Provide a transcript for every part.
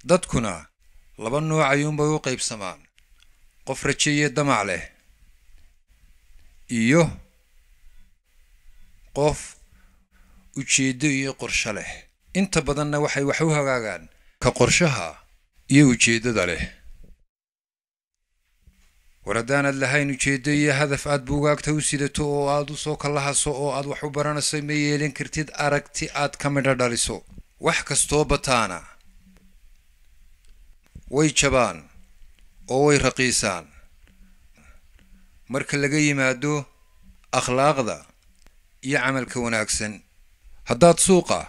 dadkuna laba nooc ayuunbay u qaybsamaan qof rajeeye damac leh iyo qof ujeedo iyo qorshe leh inta badanna waxay wax u hagaagaan ka qorshaha iyo ujeedada leh waradaanad lahayn ujeedo iyo hadaf aad buugaagta u sidato oo aad u soo kalahaso oo aad wax u baranayso ma yeelin kartid aragti aad ka midho dhaliso wax kastoo bataana way jabaan oo way raqiisaan marka laga yimaado akhlaaqda iyo camalka wanaagsan haddaad suuqa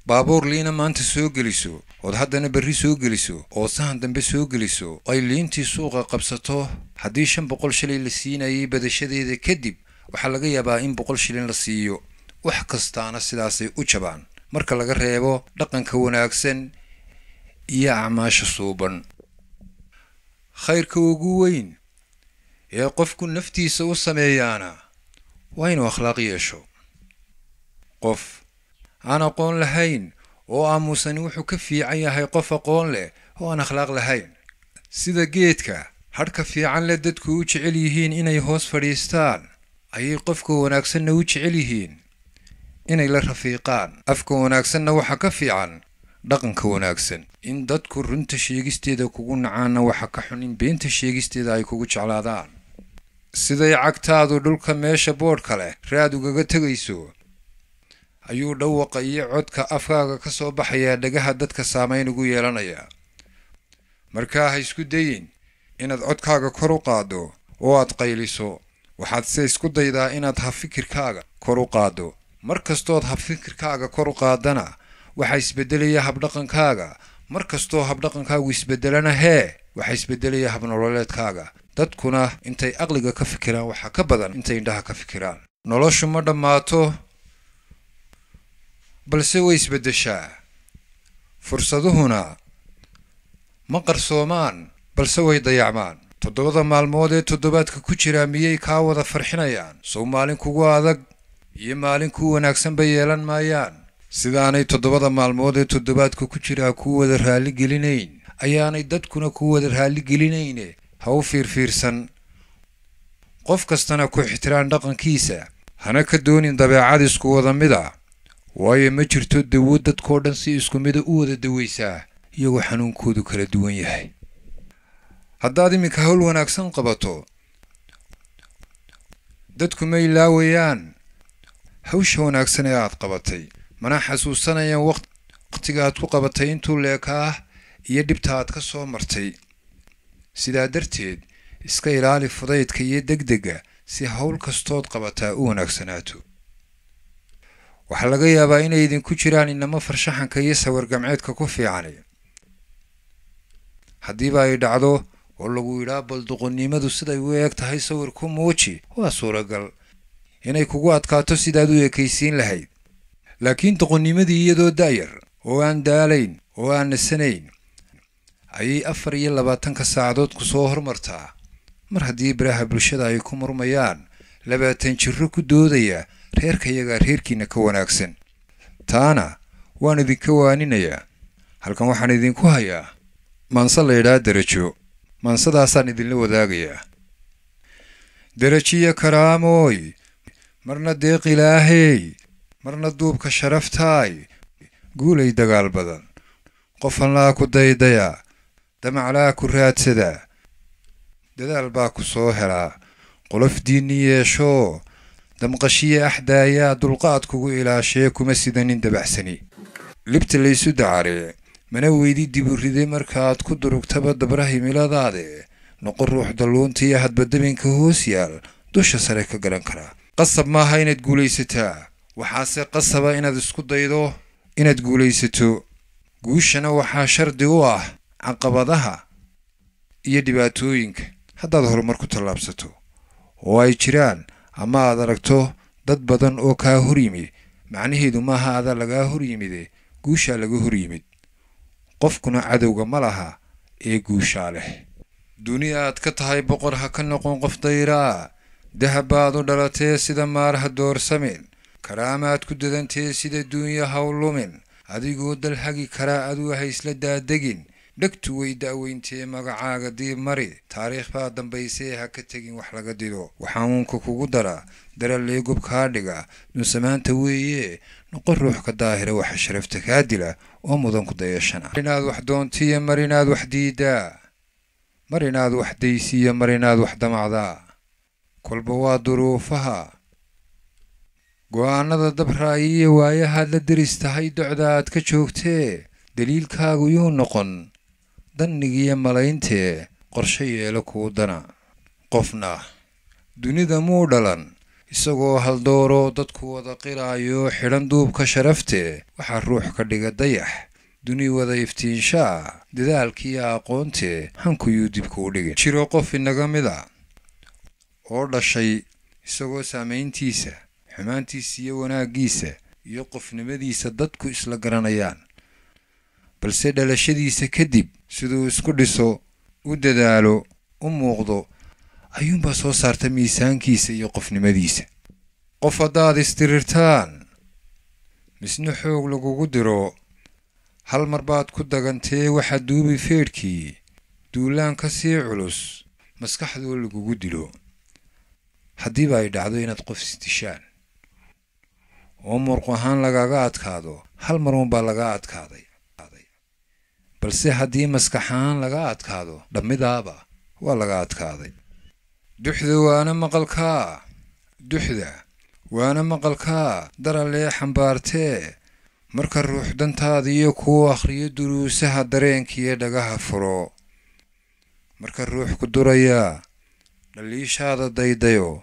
baabuur liina maanta soo geliso oo haddana berri soo geliso oo sahan dambe soo geliso ay liintii suuqa qabsato haddii 500 shilin la siinayay badashadeeda kadib waxa laga yaabaa in 100 shilin la siiyo wax kastaana sidaasay u jabaan marka laga reebo dhaqanka wanaagsan iyo acmaasha suuban khayrka ugu weyn ee qofku naftiisa u sameeyaana waa inuu akhlaaq yeesho qof aan aqoon lahayn oo aamusan wuxuu ka fiican yahay qof aqoon leh oo aan akhlaaq lahayn sida geedka hadhka fiican leh dadku u jecel yihiin inay hoos fadhiistaan ayay qofka wanaagsanna u jecel yihiin inay la rafiiqaan afka wanaagsanna waxa ka fiican dhaqanka wanaagsan in dadku runta sheegisteeda kugu nacaana waxa ka xun in beenta sheegisteeda ay kugu jeclaadaan siday cagtaadu dhulka meesha boodhka leh raad ugaga tagayso ayuu dhawaqa iyo codka afkaaga ka soo baxaya dhagaha dadka saameyn ugu yeelanaya markaa ha isku dayin inaad codkaaga kor u qaado oo aad qayliso waxaad se isku daydaa inaad fikirkaaga kor u qaado markastood fikirkaaga kor u qaadana waxa isbedelaya habdhaqankaaga markastoo habdhaqankaagu isbedelana waxa isbedelaya habnololeedkaaga dadkuna intay aqliga ka fikiraan waxa ka badan intay indhaha ka fikiraan noloshu ma dhammaato balse way isbedeshaa fursaduhuna ma qarsoomaan balse way dayacmaan 7 maalmood ee toddobaadka ku jira miyay kaa wada farxinayaan soo maalin kugu adag iyo maalin ku wanaagsan bay yeelan maayaan sidaanay 7 maalmood ee toddobaadka ku jira ku wada raali gelinayn ayaanay dadkuna ku wada raali gelinayn ha u fiirfiirsan qof kastana ku ixtiraan dhaqankiisa hana ka doonin dabeecad isku wada mid ah waayo ma jirto dawo dadkoo dhan si isku mid u wada daweysaa iyagoo xanuunkoodu kala duwan yahay haddaad iminka hawl wanaagsan qabato dadku ma ilaawayaan hawsha wanaagsan ee aad qabatay mana xasuusanayaan waqtiga aad ku qabatay intuu leekaa iyo dhibta aad ka soo martay sidaa darteed iska ilaali fudaydka iyo degdega si hawl kastood qabataa u wanaagsanaato waxa laga yaabaa inay idinku jiraan inama farshaxanka iyo sawir gamceedka ku fiican haddiiba ay dhacdo oo lagu yidhaa balduqonnimadu siday u eeg tahay sawir ku muuji waa suuragal inay kugu adkaato sidaad u ekaysiin lahayd laakiin doqonnimadii iyadoo daayar oo aan daalayn oo aan nasanayn ayay 24 saacadood ku soo hormartaa mar haddii baraha bulshada ay ku murmayaan 20 jirro ku doodaya reerkayaga reerkiina ka wanaagsan taana waan idinka waaninayaa halkan waxaan idinku hayaa maansa la yidhaa darajo maansadaasaan idinla wadaagayaa darajiya karaamooy marna deeq ilaahey marna duubka sharaftaay guulay dagaal badan qofan laa ku daydaya damaclaa ku raadsada dadaal baa ku soo helaa qolof diinni yeesho damqashiye axdaayaa dulqaad kugu ilaashee kuma sidanin dabacsani libta laysu dacaree mana weydi dib u riday markaad ku durugtaba dabraha himiladaade noqon ruux dalluuntiiyo hadbadabinka hoos yaal dusha sare ka garan karaa qasab maaha inaad guulaysataa waxaase qasaba inaad isku daydo inaad guulaysato guushana waxaa shardi u ah caqabadaha iyo dhibaatooyinka haddaad horumar ku tallaabsato oo ay jiraan ama aad aragto dad badan oo kaa hor yimi macnaheedu maaha adaa lagaa hor yimide guushaa laga hor yimid qofkuna cadowga ma laha ee guushaa leh duniya aad ka tahay boqor ha ka noqon qof dayraa dahab baad u dhalatee sida maar ha doorsamin karaamaad ku dadantee sida duunya ha u lumin adigoo dal hagi karaa aduu ha isla daadegin dhegtu way daaweyntii magacaaga diib mari taariikh baa dambaysay ha ka tagin wax laga dido waxaan uunka kugu dara daralee gob kaa dhiga dunsamaanta weeye noqon ruux ka daahira waxa sharafta kaa dila oo mudan ku dayashana inaad wax doontiya mar inaad wax diidaa mar inaad wax daysiya mar inaad wax damacdaa kolba waa duruufaha go'aanada dabraayiya waayahaad la deris tahay docda aad ka joogtee daliilkaagu yuu noqon dannigiiyo malayntee qorshe yeelo kuu dana qofna dunida muu dhalan isagoo haldooro dadku wada qiraayo xidhan duubka sharaftee waxaa ruux ka dhiga dayax duni wada iftiinshaa dadaalkiiyo aqoontee hankuyuu dibkuu dhigin jiro qof inaga mida oo dhashay isagoo saamayntiisa xumaantiisa iyo wanaaggiisa iyo qofnimadiisa dadku isla garanayaan balse dhalashadiisa kadib siduu isku dhiso u dadaalo u muuqdo ayuunbaa soo saarta miisaankiisa iyo qofnimadiisa qof haddaad istirirtaan misna xoog lagugu diro hal mar baad ku dagantee waxaa duubi feedhkii duulaan ka sii culus maskaxdoo lagugu dilo haddiiba ay dhacdo inaad qof isdishaan oo muruq ahaan lagaga adkaado hal mar uunbaa laga adkaaday balse haddii maskaxaan laga adkaado dhammidaaba waa laga adkaaday duxda waana maqalkaa daralee xambaartee marka ruux dantaada iyo kuu akhriyo duruusaha dareenkiiyo dhagaha furo marka ruux ku durayaa dhaliishaada daydayo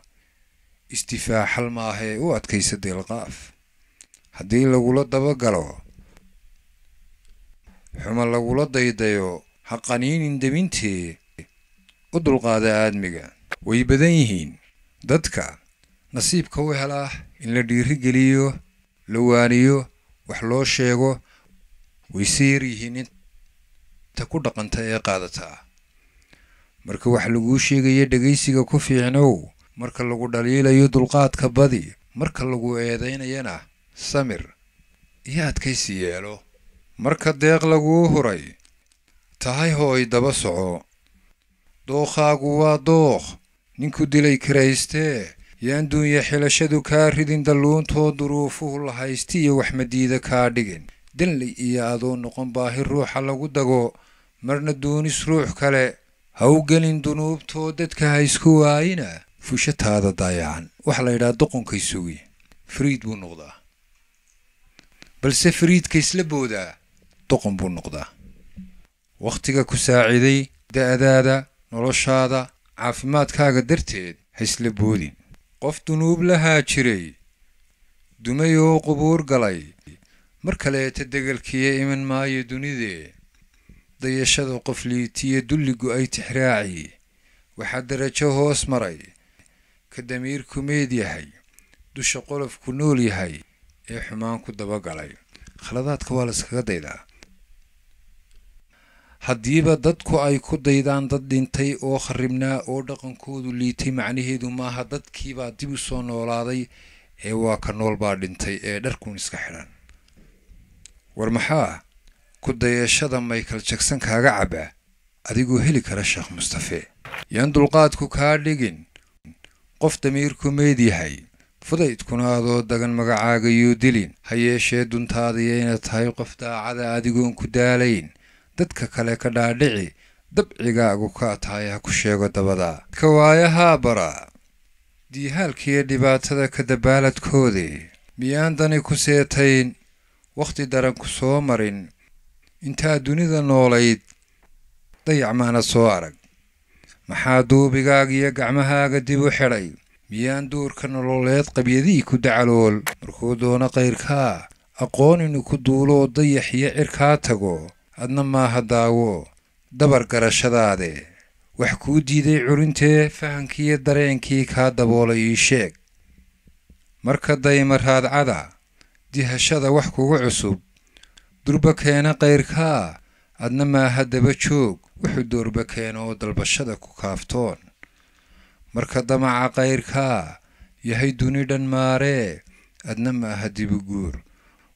istifaaxal maahee u adkaysa deelqaaf haddii lagula dabagalo xuma lagula daydayo ha qaniinin debintee u dulqaada aadmiga way badan yihiin dadka nasiibka u helaa in la dhiirigeliyo la waaniyo wax loo sheego way si yar yihiin inta ku dhaqanta ee qaadataa marka wax laguu sheegaya dhegaysiga ku fiicnow marka lagu dhaliilayo dulqaadka badi marka lagu eedaynayana samir iyo adkaysi yeelo marka deeq laguu huray tahay hooy daba soco dookhaagu waa dookh ninku dilay karaystee yaan duunya xilashadu kaa ridin dalluuntoo duruufuhu la haysti iyo wax madiida kaa dhigin danli iyo adoo noqon baahi ruuxa lagu dago marna doonis ruux kale ha u gelin dunuubtoo dadka ha isku waayina fushataada daayacan waxa la yidhaha doqonkay sugi fariid buu noqdaa balse fariidka isla boodaa doqon buu noqdaa wakhtiga ku saaciday da'daada noloshaada caafimaadkaaga darteed ha isla boodin qof dunuub lahaa jiray dumay oo qubuur galay mar kaleeta degelkiiya iman maayo dunidee dayashada qof liitiya dulligu ay tixraaci waxaa darajo hoos maray ka damiirku meed yahay dusha qolofku nool yahay ee xumaan ku dabagalay khaladaadka waa layskaga daydaa haddiiba dadku ay ku daydaan dad dhintay oo kharribnaa oo dhaqankoodu liitay macnaheedu maaha dadkiibaa dib u soo noolaaday ee waa ka nool baa dhintay ee dharkuun iska xidhan war maxaa ku dayashada Michael Jackson kaaga cabaa adigoo heli kara Sheekh Mustafa yaan dulqaadku kaa dhigin qof damiirku meed yahay fudaydkuna adoo dagan magacaaga yuu dilin ha yeeshee duntaadii inay tahay qof daacada adigoon ku daalayn dadka kale ka dhaadhici dabcigaagu ka tahay ha ku sheego dabada ka waayaha bara diihaalkiiyo dhibaatada ka dabaaladkoodii miyaan dani ku seetayn wakhti daran ku soo marin intaa dunida noolayd dayac maana soo arag maxaa duubigaaga iyo gacmahaaga dib u xidhay miyaan duurka nololeed qabyadii ku dacalool markuu doono qayrkaa aqoon inuu ku duulo oo dayax iyo cirkaa tago adna maaha daawo dabar garashadaade wax kuu diiday curintee fahankiiyo dareenkii kaa daboolay ii sheeg marka dayma raadcada dihashada wax kugu cusub durba keena qayrkaa adna maaha daba joog wuxuu doorba keena oo dalbashada ku kaaftoon marka damaca qayrkaa yahay duni dhan maaree adna maaha dibuguur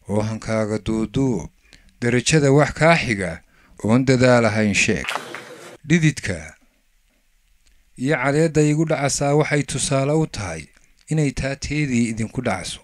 oo hankaaga duuduub darajada wax kaa xiga oon dadaalahayn sheeg dhididka iyo cadeedda igu dhacasaa waxay tusaale u tahay inay taateedii idinku dhacso